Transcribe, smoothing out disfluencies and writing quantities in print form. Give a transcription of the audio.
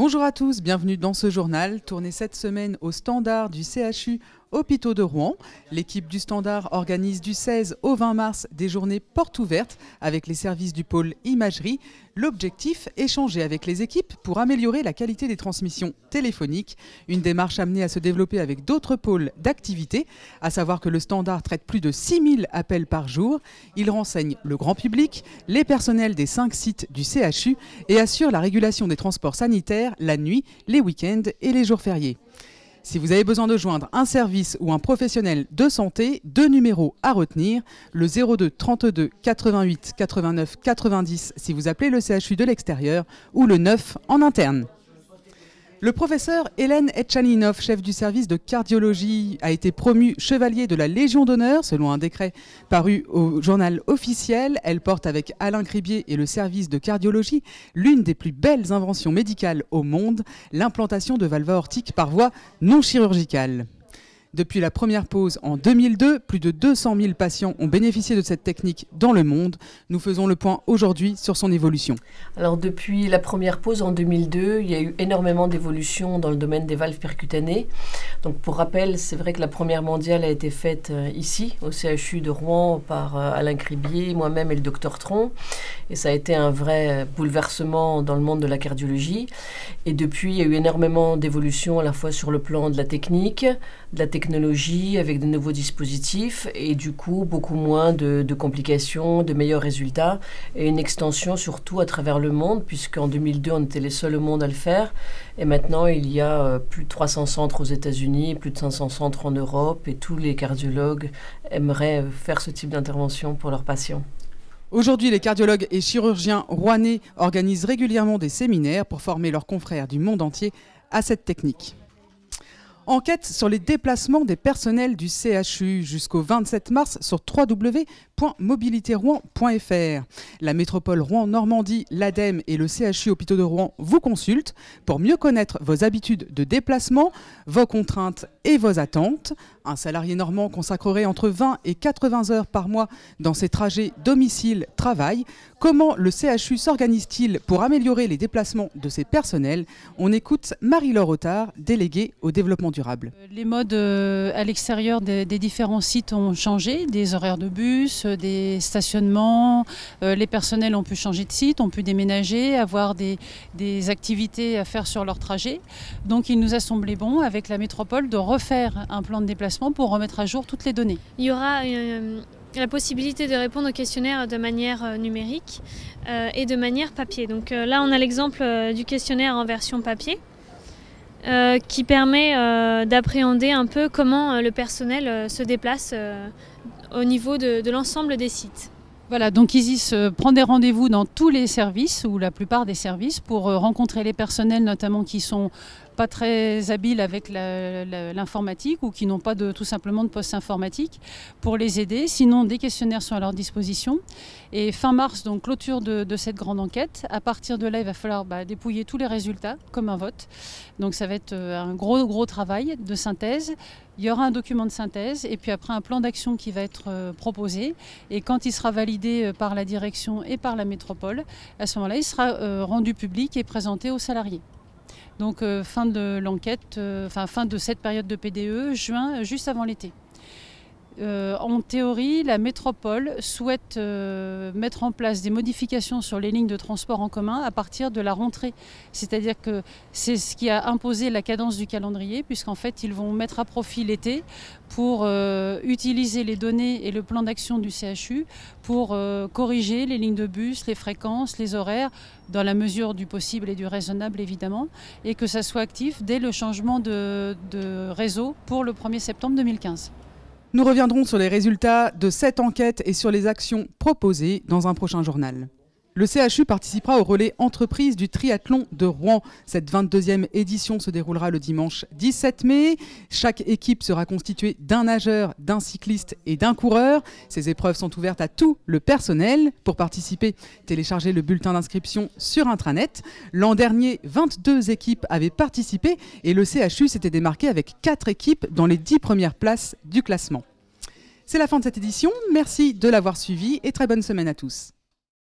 Bonjour à tous, bienvenue dans ce journal, tourné cette semaine au standard du CHU Hôpitaux de Rouen. L'équipe du standard organise du 16 au 20 mars des journées portes ouvertes avec les services du pôle imagerie. L'objectif, échanger avec les équipes pour améliorer la qualité des transmissions téléphoniques. Une démarche amenée à se développer avec d'autres pôles d'activité, à savoir que le standard traite plus de 6000 appels par jour. Il renseigne le grand public, les personnels des 5 sites du CHU et assure la régulation des transports sanitaires la nuit, les week-ends et les jours fériés. Si vous avez besoin de joindre un service ou un professionnel de santé, 2 numéros à retenir, le 02 32 88 89 90 si vous appelez le CHU de l'extérieur ou le 9 en interne. Le professeur Hélène Etchaninov, chef du service de cardiologie, a été promu chevalier de la Légion d'honneur selon un décret paru au journal officiel. Elle porte avec Alain Cribier et le service de cardiologie l'une des plus belles inventions médicales au monde, l'implantation de valves aortiques par voie non chirurgicale. Depuis la première pause en 2002, plus de 200 000 patients ont bénéficié de cette technique dans le monde. Nous faisons le point aujourd'hui sur son évolution. Alors depuis la première pause en 2002, il y a eu énormément d'évolutions dans le domaine des valves percutanées. Donc pour rappel, c'est vrai que la première mondiale a été faite ici, au CHU de Rouen, par Alain Cribier, moi-même et le docteur Tron. Et ça a été un vrai bouleversement dans le monde de la cardiologie. Et depuis, il y a eu énormément d'évolutions à la fois sur le plan de la technique, de la technologie avec de nouveaux dispositifs et du coup beaucoup moins de complications, de meilleurs résultats et une extension surtout à travers le monde puisqu'en 2002 on était les seuls au monde à le faire et maintenant il y a plus de 300 centres aux États-Unis, plus de 500 centres en Europe et tous les cardiologues aimeraient faire ce type d'intervention pour leurs patients. Aujourd'hui, les cardiologues et chirurgiens rouennais organisent régulièrement des séminaires pour former leurs confrères du monde entier à cette technique. Enquête sur les déplacements des personnels du CHU jusqu'au 27 mars sur www.mobilitérouen.fr. La métropole Rouen-Normandie, l'ADEME et le CHU Hôpitaux de Rouen vous consultent pour mieux connaître vos habitudes de déplacement, vos contraintes et vos attentes. Un salarié normand consacrerait entre 20 et 80 heures par mois dans ses trajets domicile-travail. Comment le CHU s'organise-t-il pour améliorer les déplacements de ses personnels? On écoute Marie-Laure Otard, déléguée au développement durable. Les modes à l'extérieur des différents sites ont changé, des horaires de bus, des stationnements, les personnels ont pu changer de site, ont pu déménager, avoir des activités à faire sur leur trajet. Donc il nous a semblé bon avec la métropole de refaire un plan de déplacement pour remettre à jour toutes les données. Il y aura la possibilité de répondre au questionnaire de manière numérique et de manière papier. Donc là on a l'exemple du questionnaire en version papier. Qui permet d'appréhender un peu comment le personnel se déplace au niveau de l'ensemble des sites. Voilà, donc Isis prend des rendez-vous dans tous les services, ou la plupart des services, pour rencontrer les personnels notamment qui sont pas très habiles avec l'informatique ou qui n'ont pas tout simplement de poste informatique pour les aider. Sinon, des questionnaires sont à leur disposition. Et fin mars, donc clôture de cette grande enquête. À partir de là, il va falloir dépouiller tous les résultats comme un vote. Donc ça va être un gros travail de synthèse. Il y aura un document de synthèse et puis après un plan d'action qui va être proposé. Et quand il sera validé par la direction et par la métropole, à ce moment-là, il sera rendu public et présenté aux salariés. Donc fin de l'enquête, fin de cette période de PDE, juin, juste avant l'été. En théorie, la métropole souhaite mettre en place des modifications sur les lignes de transport en commun à partir de la rentrée. C'est-à-dire que c'est ce qui a imposé la cadence du calendrier, puisqu'en fait, ils vont mettre à profit l'été pour utiliser les données et le plan d'action du CHU pour corriger les lignes de bus, les fréquences, les horaires, dans la mesure du possible et du raisonnable évidemment, et que ça soit actif dès le changement de réseau pour le 1er septembre 2015. Nous reviendrons sur les résultats de cette enquête et sur les actions proposées dans un prochain journal. Le CHU participera au relais entreprise du triathlon de Rouen. Cette 22e édition se déroulera le dimanche 17 mai. Chaque équipe sera constituée d'un nageur, d'un cycliste et d'un coureur. Ces épreuves sont ouvertes à tout le personnel. Pour participer, téléchargez le bulletin d'inscription sur intranet. L'an dernier, 22 équipes avaient participé et le CHU s'était démarqué avec 4 équipes dans les 10 premières places du classement. C'est la fin de cette édition. Merci de l'avoir suivi et très bonne semaine à tous.